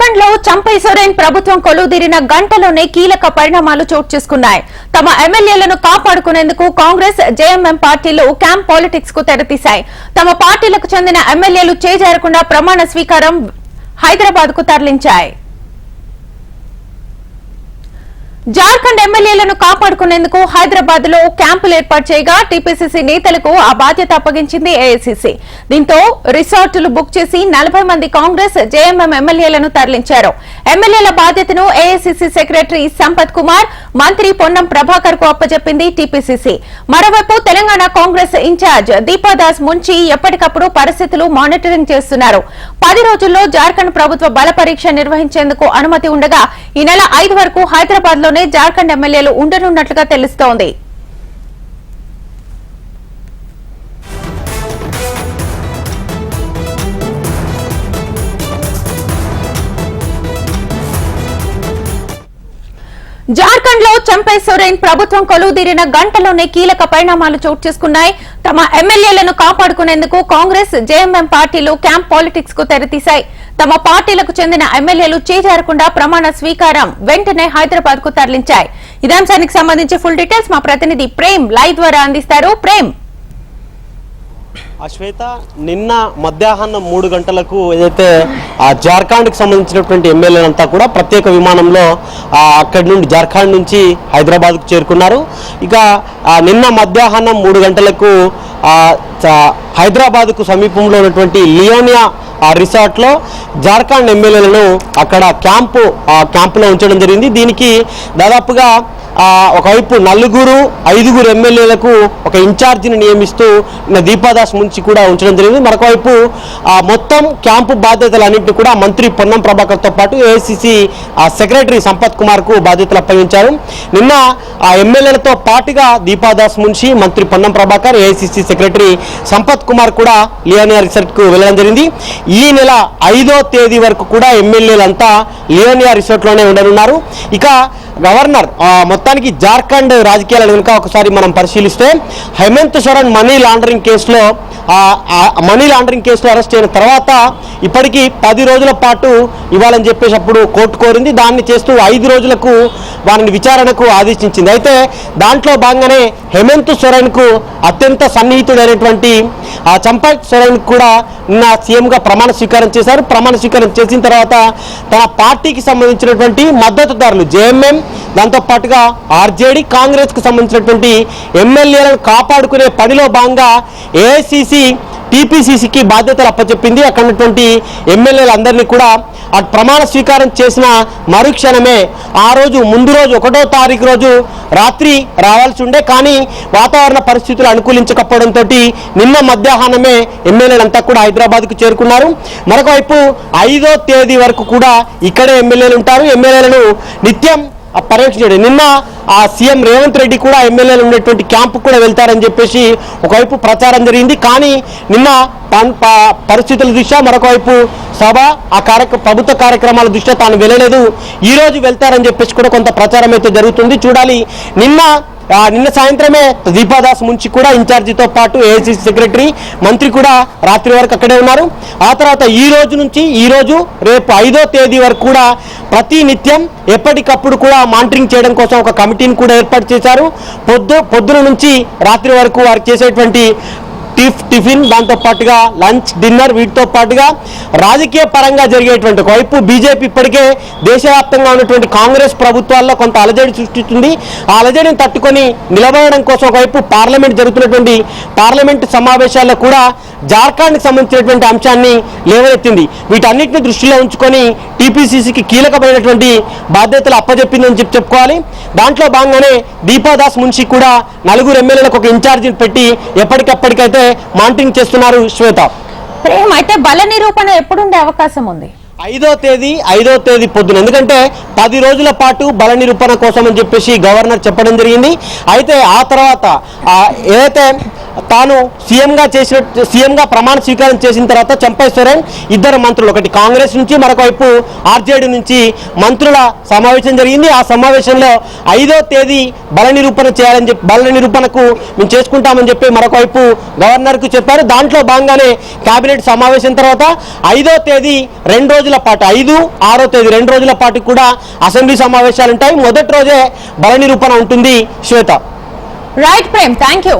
జార్ఖండ్ లో చంపై సోరెన్ ప్రభుత్వం కొలువుదీరిన గంటలోనే కీలక పరిణామాలు చోటు చేసుకున్నాయి. తమ ఎమ్మెల్యేలను కాపాడుకునేందుకు కాంగ్రెస్ జేఎంఎం పార్టీలు క్యాంప్ పాలిటిక్స్ కు తెరతీశాయి. తమ పార్టీలకు చెందిన ఎమ్మెల్యేలు చేజారకుండా ప్రమాణ స్వీకారం హైదరాబాద్ కు తరలించాయి. జార్ఖండ్ ఎమ్మెల్యేలను కాపాడుకునేందుకు హైదరాబాద్ లో క్యాంపులు ఏర్పాటు చేయగా టీపీసీసీ నేతలకు ఆ బాధ్యత అప్పగించింది ఏఐసీసీ. దీంతో రిసార్టులు బుక్ చేసి 40 మంది కాంగ్రెస్ జేఎంఎం ఎమ్మెల్యేలను తరలించారు. ఎమ్మెల్యేల బాధ్యతను ఏఐసీసీ సెక్రటరీ సంపత్ కుమార్, మంత్రి పొన్నం ప్రభాకర్ కు అప్పచెప్పింది టీపీసీసీ. మరోవైపు తెలంగాణ కాంగ్రెస్ ఇన్ఛార్జ్ దీపాదాస్ మున్షి ఎప్పటికప్పుడు పరిస్థితులు మానిటరింగ్ చేస్తున్నారు. 10 రోజుల్లో జార్ఖండ్ ప్రభుత్వ బల పరీక్ష నిర్వహించేందుకు అనుమతి ఉండగా ఈ నెల 5 వరకు హైదరాబాద్ లో జార్ఖండ్ ఎమ్మెల్యేలు ఉండనున్నట్లుగా తెలుస్తోంది. జార్ఖండ్ లో చంపై సోరెన్ ప్రభుత్వం కొలువుదీరిన గంటలోనే కీలక పరిణామాలు చోటు చేసుకున్నాయి. తమ ఎమ్మెల్యేలను కాపాడుకునేందుకు కాంగ్రెస్ జేఎంఎం పార్టీలు క్యాంప్ పాలిటిక్స్ కు తెరతీశాయి. తమ పార్టీలకు చెందిన ఎమ్మెల్యేలు చేజారకుండా ప్రమాణ స్వీకారం వెంటనే హైదరాబాద్ కు తరలించాయి. ఇదే అంశానికి సంబంధించి ఫుల్ డీటెయిల్స్ మా ప్రతినిధి ప్రేమ్ లైవ్ ద్వారా అందిస్తారు. ప్రేమ్, శ్వేత, నిన్న మధ్యాహ్నం 3 గంటలకు ఏదైతే జార్ఖండ్కి సంబంధించినటువంటి ఎమ్మెల్యేలంతా కూడా ప్రత్యేక విమానంలో అక్కడి నుండి జార్ఖండ్ నుంచి హైదరాబాద్కు చేరుకున్నారు. ఇక నిన్న మధ్యాహ్నం 3 గంటలకు హైదరాబాద్కు సమీపంలో ఉన్నటువంటి లియోనియా రిసార్ట్లో జార్ఖండ్ ఎమ్మెల్యేలను అక్కడ క్యాంపులో ఉంచడం జరిగింది. దీనికి దాదాపుగా ఒకవైపు 4-5 ఎమ్మెల్యేలకు ఒక ఇన్ఛార్జిని నియమిస్తూ దీపాదాస్ మున్షి కూడా ఉంచడం జరిగింది. మరొకవైపు మొత్తం క్యాంపు బాధ్యతలన్నింటినీ కూడా మంత్రి పొన్నం ప్రభాకర్తో పాటు ఏఐసీసీ సెక్రటరీ సంపత్ కుమార్ కు బాధ్యతలు అప్పగించారు. నిన్న ఆ ఎమ్మెల్యేలతో పాటుగా దీపాదాస్ మున్షి, మంత్రి పొన్నం ప్రభాకర్, ఏఐసీసీ సెక్రటరీ సంపత్ కుమార్ కూడా లియోనియా రిసార్ట్ కు వెళ్లడం జరిగింది. ఈ నెల 5వ తేదీ వరకు కూడా ఎమ్మెల్యేలంతా లియోనియా రిసార్ట్ లోనే ఉండనున్నారు. ఇక గవర్నర్ మొత్తానికి జార్ఖండ్ రాజకీయాలను కనుక ఒకసారి మనం పరిశీలిస్తే హేమంత్ సోరెన్ మనీ లాండరింగ్ కేసులో అరెస్ట్ అయిన తర్వాత ఇప్పటికీ 10 రోజుల పాటు ఇవ్వాలని చెప్పేసి అప్పుడు కోర్టు కోరింది. దాన్ని చేస్తూ 5 రోజులకు వారిని విచారణకు ఆదేశించింది. అయితే దాంట్లో భాగంగానే హేమంత్ సోరెన్ కు అత్యంత సన్నిహితుడైనటువంటి చంపై సోరెన్ కూడా నిన్న సీఎంగా ప్రమాణ స్వీకారం చేశారు. ప్రమాణ స్వీకారం చేసిన తర్వాత తన పార్టీకి సంబంధించినటువంటి మద్దతుదారులు జేఎంఎం, దాంతో పాటుగా ఆర్జేడీ, కాంగ్రెస్ కు సంబంధించినటువంటి ఎమ్మెల్యేలను కాపాడుకునే పనిలో భాగంగా ఏఐసీసీ టీపీసీసీకి బాధ్యతలు అప్పచెప్పింది. అక్కడ ఉన్నటువంటి ఎమ్మెల్యేలందరినీ కూడా ప్రమాణ స్వీకారం చేసిన మరుక్షణమే ముందు రోజు 1వ తారీఖు రోజు రాత్రి రావాల్సి ఉండే, కానీ వాతావరణ పరిస్థితులు అనుకూలించకపోవడంతో నిన్న మధ్యాహ్నమే ఎమ్మెల్యేలంతా కూడా హైదరాబాద్కు చేరుకున్నారు. మరొకవైపు 5వ తేదీ వరకు కూడా ఇక్కడే ఎమ్మెల్యేలు ఉంటారు. ఎమ్మెల్యేలను నిత్యం పర్యవేక్షించాడు. నిన్న సీఎం రేవంత్ రెడ్డి కూడా ఎమ్మెల్యేలు ఉండేటువంటి క్యాంపు కూడా వెళ్తారని చెప్పేసి ఒకవైపు ప్రచారం జరిగింది. కానీ నిన్న పరిస్థితుల దృష్ట్యా, మరొకవైపు సభ ప్రభుత్వ కార్యక్రమాల దృష్ట్యా తాను వెళ్ళలేదు. ఈ రోజు వెళ్తారని చెప్పేసి కూడా కొంత ప్రచారం అయితే జరుగుతుంది. చూడాలి. నిన్న సాయంత్రమే దీపాదాస్ మున్షి కూడా ఇన్ఛార్జితో పాటు ఏఐసీసీ సెక్రటరీ, మంత్రి కూడా రాత్రి వరకు అక్కడే ఉన్నారు. ఆ తర్వాత ఈ రోజు రేపు 5వ తేదీ వరకు కూడా ప్రతి నిత్యం ఎప్పటికప్పుడు కూడా మానిటరింగ్ చేయడం కోసం ఒక కమిటీని కూడా ఏర్పాటు చేశారు. పొద్దున నుంచి రాత్రి వరకు వారు చేసేటువంటి టిఫిన్, దాంతో పాటుగా లంచ్, డిన్నర్, వీటితో పాటుగా రాజకీయ పరంగా జరిగేటువంటి ఒకవైపు బీజేపీ ఇప్పటికే దేశవ్యాప్తంగా ఉన్నటువంటి కాంగ్రెస్ ప్రభుత్వాల్లో కొంత అలజడి సృష్టిస్తుంది. ఆ అలజడిని తట్టుకొని నిలబడడం కోసం ఒకవైపు జరుగుతున్నటువంటి పార్లమెంటు సమావేశాల్లో కూడా జార్ఖండ్కి సంబంధించినటువంటి అంశాన్ని లేవనెత్తింది. వీటన్నిటిని దృష్టిలో ఉంచుకొని టీపీసీసీకి కీలకమైనటువంటి బాధ్యతలు అప్పచెప్పిందని చెప్పుకోవాలి. దాంట్లో భాగంగానే దీపాదాస్ మున్షి కూడా 4 ఎమ్మెల్యేలకు ఒక ఇన్ఛార్జిని పెట్టి ఎప్పటికప్పటికైతే మానిటరింగ్ చేస్తున్నారు. శ్వేత, అయితే బల నిరూపణ ఎప్పుడుండే అవకాశం ఉంది? 5వ తేదీ పొద్దున, ఎందుకంటే 10 రోజుల పాటు బల నిరూపణ కోసం అని చెప్పేసి గవర్నర్ చెప్పడం జరిగింది. అయితే ఆ తర్వాత ఏదైతే తాను సీఎంగా ప్రమాణ స్వీకారం చేసిన తర్వాత చంపై సోరెన్ 2 మంత్రులు, ఒకటి కాంగ్రెస్ నుంచి, మరొకవైపు ఆర్జేడీ నుంచి మంత్రుల సమావేశం జరిగింది. ఆ సమావేశంలో 5వ తేదీ బల నిరూపణకు మేము చేసుకుంటామని చెప్పి మరొకవైపు గవర్నర్ కు చెప్పారు. దాంట్లో భాగంగానే కేబినెట్ సమావేశం తర్వాత 5వ తేదీ 2 రోజుల రోజుల పాటు 5, 6వ తేదీ 2 రోజుల పాటు కూడా అసెంబ్లీ సమావేశాలు ఉంటాయి. మొదటి రోజే బల నిరూపణ ఉంటుంది. Shweta. Right Prem, thank you.